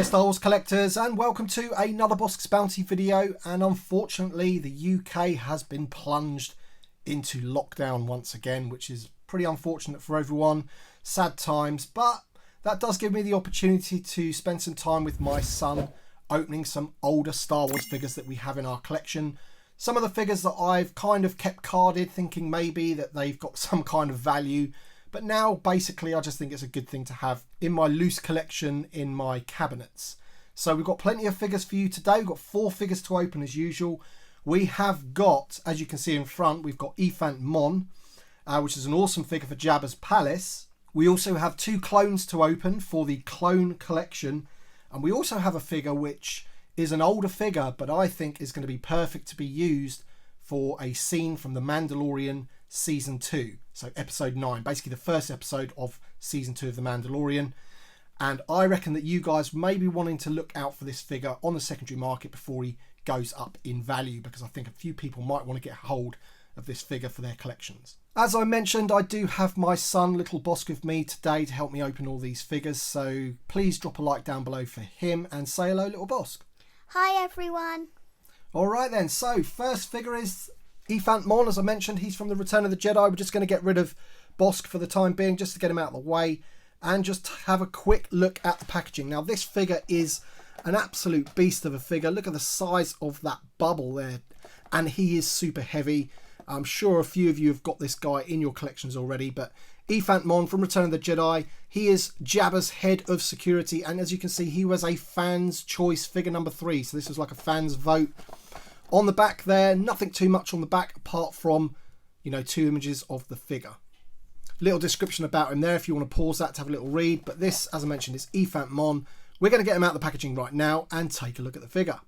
there, Star Wars collectors, and welcome to another Bossk's Bounty video. And unfortunately, the UK has been plunged into lockdown once again, which is pretty unfortunate for everyone. Sad times, but that does give me the opportunity to spend some time with my son opening some older Star Wars figures that we have in our collection. Some of the figures that I've kind of kept carded, thinking maybe that they've got some kind of value. But now, basically, I just think it's a good thing to have in my loose collection in my cabinets. So we've got plenty of figures for you today. We've got 4 figures to open as usual. We have got, as you can see in front, we've got Ephant Mon, which is an awesome figure for Jabba's palace. We also have 2 clones to open for the clone collection. And we also have a figure which is an older figure, but I think is going to be perfect to be used for a scene from The Mandalorian Season 2. So episode 9, basically the first episode of Season 2 of The Mandalorian. And I reckon that you guys may be wanting to look out for this figure on the secondary market before he goes up in value, because I think a few people might want to get hold of this figure for their collections. As I mentioned, I do have my son Little Bossk with me today to help me open all these figures, so please drop a like down below for him and say hello, Little Bossk. Hi everyone. Alright then, so first figure is Ephant Mon. As I mentioned, he's from the Return of the Jedi. We're just going to get rid of Bossk for the time being, just to get him out of the way, and just have a quick look at the packaging. Now this figure is an absolute beast of a figure. Look at the size of that bubble there, and he is super heavy. I'm sure a few of you have got this guy in your collections already, but Ephant Mon from Return of the Jedi, he is Jabba's head of security, and as you can see, he was a fan's choice figure number 3, so this was like a fan's vote. On the back there, nothing too much on the back apart from, 2 images of the figure. Little description about him there if you want to pause that to have a little read, but this, as I mentioned, is Ephant Mon. We're going to get him out of the packaging right now and take a look at the figure.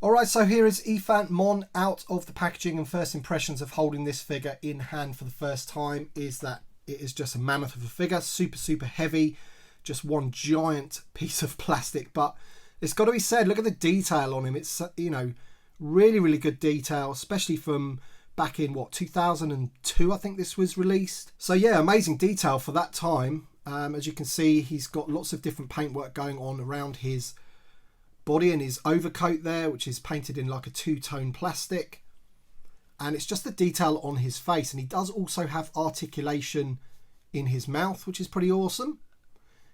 Alright, so here is Ephant Mon out of the packaging, and first impressions of holding this figure in hand for the first time is that it is just a mammoth of a figure, super heavy, just one giant piece of plastic, but it's got to be said, look at the detail on him. It's, really good detail, especially from back in, 2002, I think this was released. So yeah, amazing detail for that time. As you can see, he's got lots of different paintwork going on around his body and his overcoat there, which is painted in like a 2-tone plastic. And it's just the detail on his face, and he does also have articulation in his mouth, which is pretty awesome.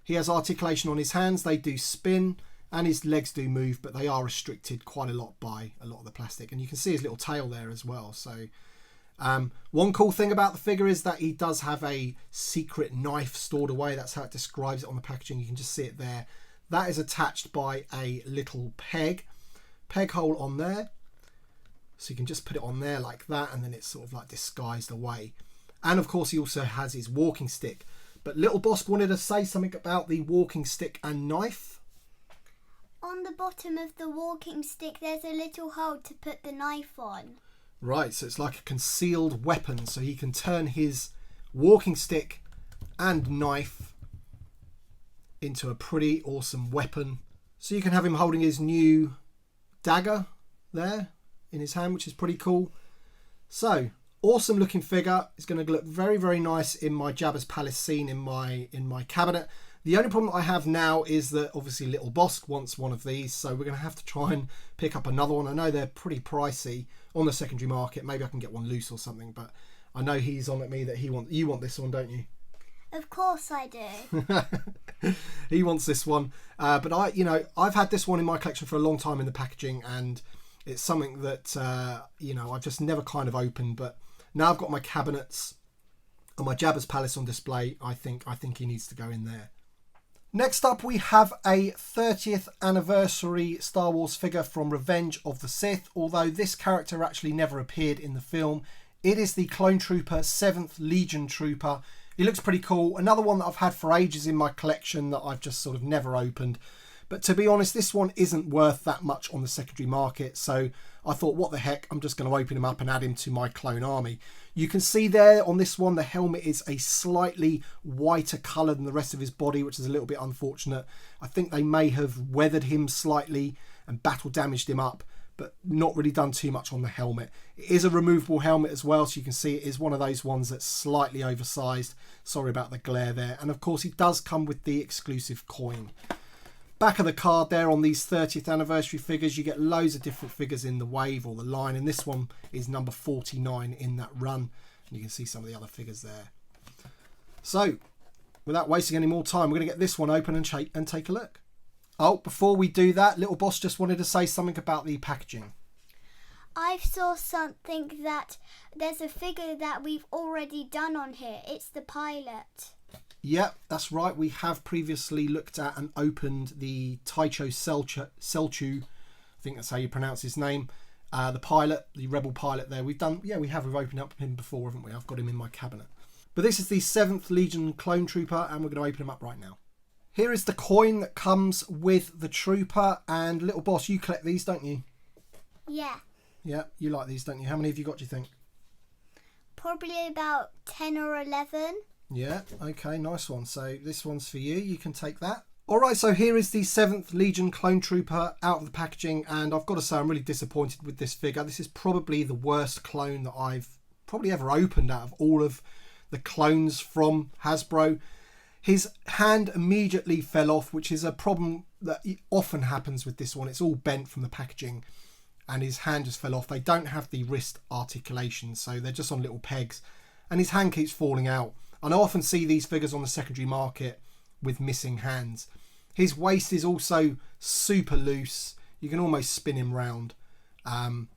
He has articulation on his hands, they do spin, and his legs do move, but they are restricted quite a lot by a lot of the plastic. And you can see his little tail there as well. So one cool thing about the figure is that he does have a secret knife stored away. That's how it describes it on the packaging. You can just see it there. That is attached by a little peg hole on there. So you can just put it on there like that, and then it's sort of like disguised away. And of course he also has his walking stick. But Little Bossk wanted to say something about the walking stick and knife. On the bottom of the walking stick there's a little hole to put the knife on. Right, so it's like a concealed weapon, so he can turn his walking stick and knife into a pretty awesome weapon. So you can have him holding his new dagger there in his hand, which is pretty cool. So awesome looking figure. It's going to look very nice in my Jabba's palace scene in my cabinet. The only problem that I have now is that obviously Little Bossk wants one of these, so we're going to have to try and pick up another one. I know they're pretty pricey on the secondary market. Maybe I can get one loose or something, but I know he's on at me that you want this one, don't you? Of course I do. He wants this one, but I've had this one in my collection for a long time in the packaging, and it's something that I've just never kind of opened. But now I've got my cabinets and my Jabba's palace on display. I think he needs to go in there. Next up, we have a 30th anniversary Star Wars figure from Revenge of the Sith. Although this character actually never appeared in the film, it is the Clone Trooper, 7th Legion Trooper. He looks pretty cool. Another one that I've had for ages in my collection that I've just sort of never opened. But to be honest, this one isn't worth that much on the secondary market. So I thought, what the heck, I'm just going to open him up and add him to my clone army. You can see there on this one, the helmet is a slightly whiter colour than the rest of his body, which is a little bit unfortunate. I think they may have weathered him slightly and battle damaged him up, but not really done too much on the helmet. It is a removable helmet as well, so you can see it is one of those ones that's slightly oversized. Sorry about the glare there. And of course, it does come with the exclusive coin. back of the card there on these 30th anniversary figures, you get loads of different figures in the wave or the line, and this one is number 49 in that run, and you can see some of the other figures there. So without wasting any more time, we're going to get this one open and take a look. Oh, before we do that, Little Bossk just wanted to say something about the packaging. I saw something that there's a figure that we've already done on here. It's the pilot. Yep, that's right. We have previously looked at and opened the Taicho Selchu. I think that's how you pronounce his name. The pilot, the rebel pilot there. We've opened up him before, haven't we? I've got him in my cabinet. But this is the 7th Legion Clone Trooper, and we're going to open him up right now. Here is the coin that comes with the Trooper, and Little Bossk, you collect these, don't you? Yeah. Yeah, you like these, don't you? How many have you got, do you think? Probably about 10 or 11. Yeah, okay, nice one. So this one's for you. You can take that. All right, so here is the 7th Legion Clone Trooper out of the packaging, and I've got to say I'm really disappointed with this figure. This is probably the worst clone that I've probably ever opened out of all of the clones from Hasbro. His hand immediately fell off, which is a problem that often happens with this one. It's all bent from the packaging, and his hand just fell off. They don't have the wrist articulation, so they're just on little pegs, and his hand keeps falling out. And I often see these figures on the secondary market with missing hands. His waist is also super loose. You can almost spin him round. And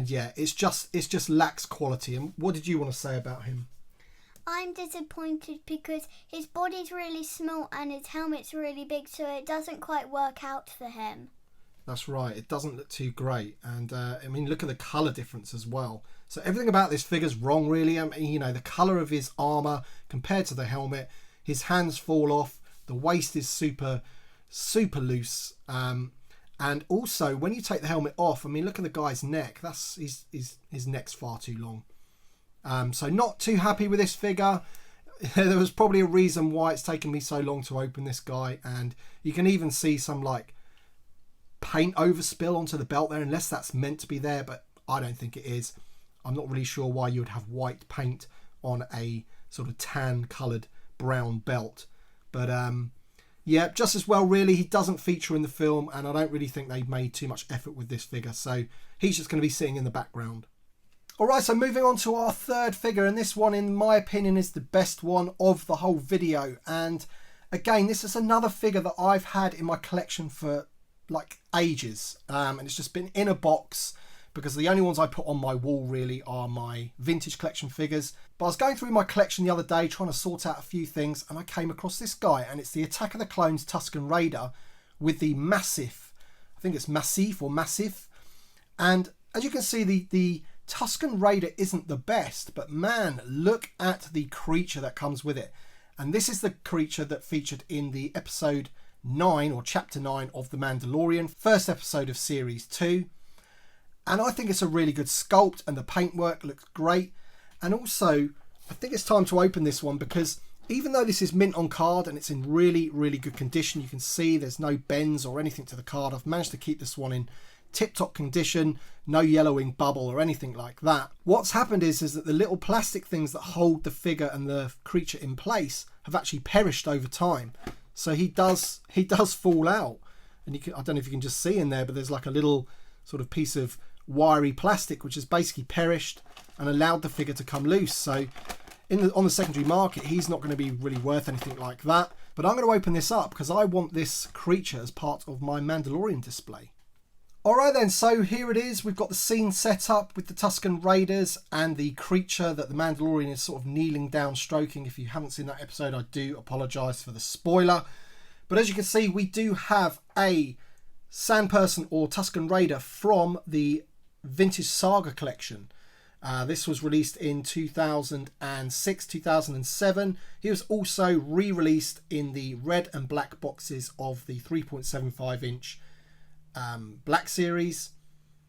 yeah, it's just lacks quality. And what did you want to say about him? I'm disappointed because his body's really small and his helmet's really big, so it doesn't quite work out for him. That's right. It doesn't look too great. And I mean, look at the colour difference as well. So everything about this figure's wrong, really. I mean, you know, the colour of his armour compared to the helmet, his hands fall off, the waist is super loose. And also, when you take the helmet off, I mean, look at the guy's neck. His neck's far too long. So not too happy with this figure. There was probably a reason why it's taken me so long to open this guy. And you can even see some, like, paint overspill onto the belt there, unless that's meant to be there, but I don't think it is. I'm not really sure why you would have white paint on a sort of tan coloured brown belt. But yeah, just as well, really. He doesn't feature in the film, and I don't really think they've made too much effort with this figure, so he's just going to be sitting in the background. Alright, so moving on to our third figure, and this one, in my opinion, is the best one of the whole video. And again, this is another figure that I've had in my collection for like ages, and it's just been in a box, because the only ones I put on my wall really are my vintage collection figures. But I was going through my collection the other day trying to sort out a few things, and I came across this guy, and it's the Attack of the Clones Tuscan Raider with the Massiff. I think it's Massiff or Massiff. And as you can see, the Tuscan Raider isn't the best, but man, look at the creature that comes with it. And this is the creature that featured in the episode 9 or chapter 9 of The Mandalorian, first episode of series 2. And I think it's a really good sculpt, and the paintwork looks great. And also, I think it's time to open this one, because even though this is mint on card and it's in really, really good condition, you can see there's no bends or anything to the card. I've managed to keep this one in tip-top condition, no yellowing bubble or anything like that. What's happened is that the little plastic things that hold the figure and the creature in place have actually perished over time. So he does fall out. And I don't know if you can just see in there, but there's like a little sort of piece of wiry plastic which has basically perished and allowed the figure to come loose. So on the secondary market, he's not going to be really worth anything like that. But I'm going to open this up because I want this creature as part of my Mandalorian display. Alright then, so here it is. We've got the scene set up with the Tuscan Raiders and the creature that the Mandalorian is sort of kneeling down, stroking. If you haven't seen that episode, I do apologise for the spoiler. But as you can see, we do have a Sandperson or Tuscan Raider from the Vintage Saga collection. This was released in 2006, 2007. He was also re-released in the red and black boxes of the 3.75 inch Black Series.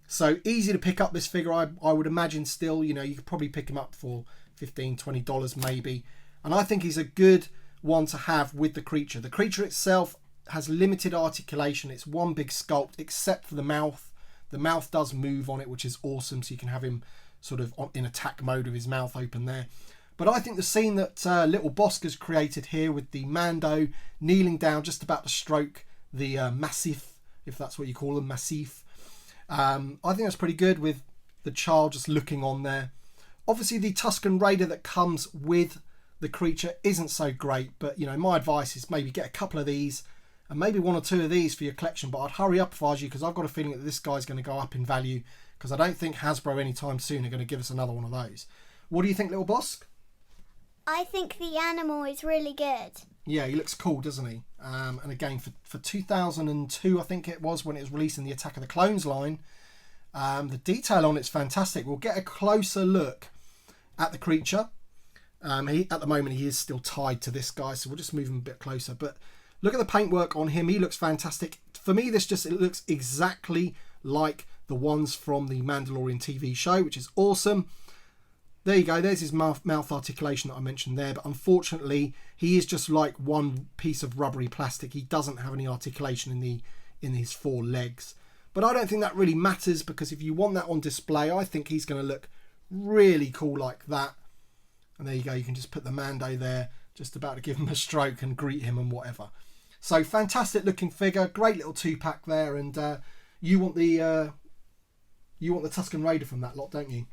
So easy to pick up this figure. I would imagine still, you know, you could probably pick him up for $15, $20 maybe. And I think he's a good one to have with the creature. The creature itself has limited articulation. It's one big sculpt except for the mouth. The mouth does move on it, which is awesome. So you can have him sort of in attack mode with his mouth open there. But I think the scene that Little Bossk has created here with the Mando kneeling down just about to stroke the Massiff, if that's what you call them, Massiff. I think that's pretty good with the child just looking on there. Obviously, the Tuscan Raider that comes with the creature isn't so great, but you know, my advice is maybe get a couple of these and maybe one or two of these for your collection. But I'd hurry up if I was you, because I've got a feeling that this guy's going to go up in value, because I don't think Hasbro anytime soon are going to give us another one of those. What do you think, Little Bossk? I think the animal is really good. Yeah, he looks cool, doesn't he? And again, for 2002, I think it was, when it was released in the Attack of the Clones line, the detail on it's fantastic. We'll get a closer look at the creature. At the moment, he is still tied to this guy, so we'll just move him a bit closer. But look at the paintwork on him. He looks fantastic. For me, it looks exactly like the ones from the Mandalorian TV show, which is awesome. There you go. There's his mouth articulation that I mentioned there. But unfortunately, he is just like one piece of rubbery plastic. He doesn't have any articulation in his four legs. But I don't think that really matters, because if you want that on display, I think he's going to look really cool like that. And there you go. You can just put the Mando there, just about to give him a stroke and greet him and whatever. So fantastic looking figure. Great little 2-pack there. And you want the Tuscan Raider from that lot, don't you?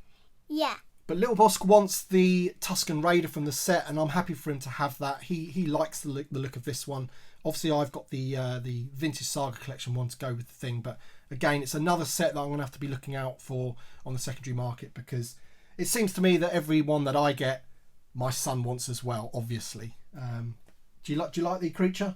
Yeah. But Little Bossk wants the Tuscan Raider from the set, and I'm happy for him to have that. He likes the look of this one. Obviously, I've got the Vintage Saga Collection one to go with the thing. But again, it's another set that I'm going to have to be looking out for on the secondary market, because it seems to me that every one that I get, my son wants as well, obviously. Do you like the creature?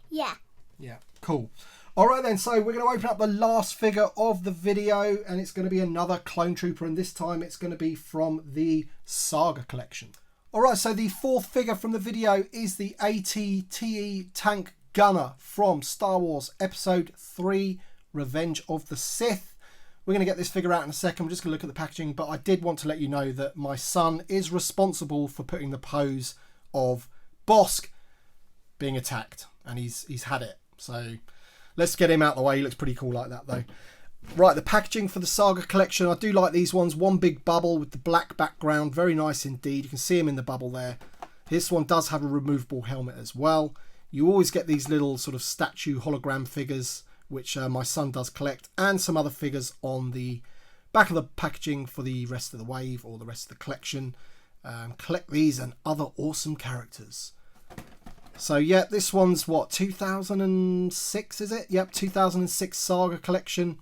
Yeah. Yeah, cool. All right then, so we're going to open up the last figure of the video, and it's going to be another Clone Trooper, and this time it's going to be from the Saga Collection. All right, so the fourth figure from the video is the AT-TE Tank Gunner from Star Wars Episode 3, Revenge of the Sith. We're going to get this figure out in a second. We're just going to look at the packaging, but I did want to let you know that my son is responsible for putting the pose of Bossk being attacked, and he's had it. So let's get him out of the way. He looks pretty cool like that, though. Right, the packaging for the Saga Collection. I do like these ones. One big bubble with the black background. Very nice indeed. You can see him in the bubble there. This one does have a removable helmet as well. You always get these little sort of statue hologram figures, which my son does collect, and some other figures on the back of the packaging for the rest of the wave or the rest of the collection. Collect these and other awesome characters. So yeah, this one's what, 2006 is it? Yep, 2006 Saga Collection.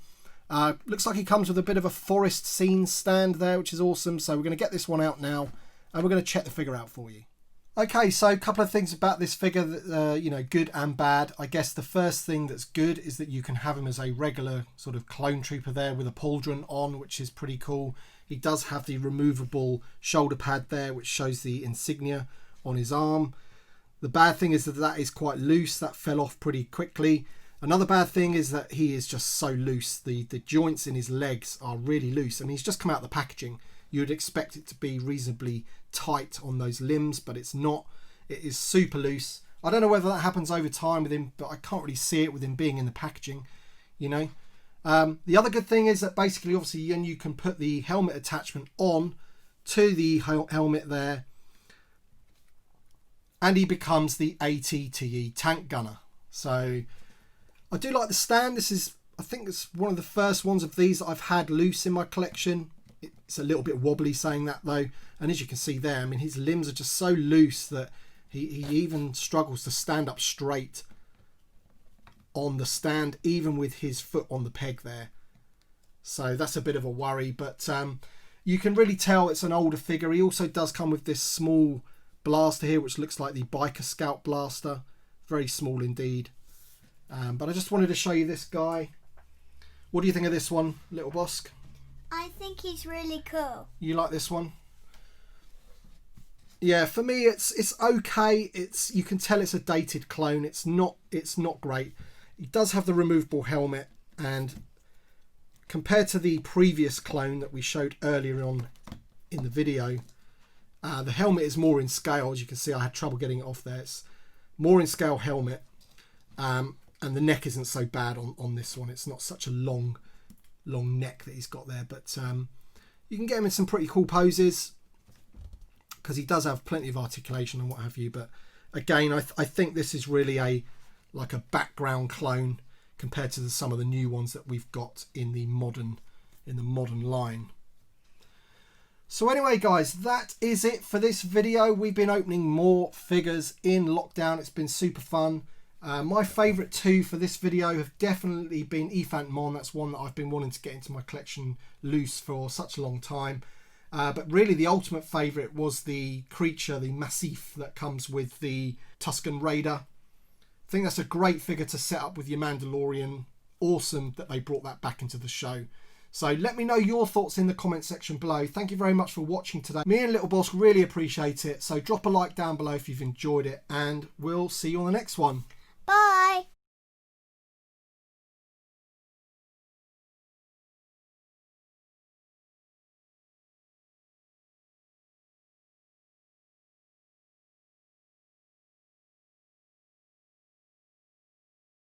Looks like he comes with a bit of a forest scene stand there, which is awesome. So we're going to get this one out now, and we're going to check the figure out for you. Okay, so a couple of things about this figure that, you know, good and bad. I guess the first thing that's good is that you can have him as a regular sort of clone trooper there with a pauldron on, which is pretty cool. He does have the removable shoulder pad there, which shows the insignia on his arm. The bad thing is that is quite loose. That fell off pretty quickly. Another bad thing is that he is just so loose. The joints in his legs are really loose. I mean, he's just come out of the packaging. You would expect it to be reasonably tight on those limbs, but it's not. It is super loose. I don't know whether that happens over time with him, but I can't really see it with him being in the packaging, you know. The other good thing is that basically, obviously, you can put the helmet attachment on to the helmet there, and he becomes the AT-TE Tank Gunner. So I do like the stand. I think it's one of the first ones of these that I've had loose in my collection. It's a little bit wobbly saying that though, and as you can see there, I mean, his limbs are just so loose that he even struggles to stand up straight on the stand, even with his foot on the peg there. So that's a bit of a worry, but you can really tell it's an older figure. He also does come with this small blaster here, which looks like the Biker Scout blaster. Very small indeed. But I just wanted to show you this guy. What do you think of this one, Little Bossk? I think he's really cool. You like this one? Yeah, for me it's okay. You can tell it's a dated clone. It's not great. He does have the removable helmet, and compared to the previous clone that we showed earlier on in the video, the helmet is more in scale. As you can see, I had trouble getting it off there. It's more in scale helmet, and the neck isn't so bad on this one. It's not such a long neck that he's got there, but you can get him in some pretty cool poses because he does have plenty of articulation and what have you. But again, I think this is really a like a background clone compared to some of the new ones that we've got in the modern line. So anyway, guys, that is it for this video. We've been opening more figures in lockdown. It's been super fun. My favourite two for this video have definitely been Ephant Mon. That's one that I've been wanting to get into my collection loose for such a long time. But really the ultimate favourite was the creature, the Massiff, that comes with the Tuscan Raider. I think that's a great figure to set up with your Mandalorian. Awesome that they brought that back into the show. So let me know your thoughts in the comment section below. Thank you very much for watching today. Me and Little Bossk really appreciate it. So drop a like down below if you've enjoyed it, and we'll see you on the next one.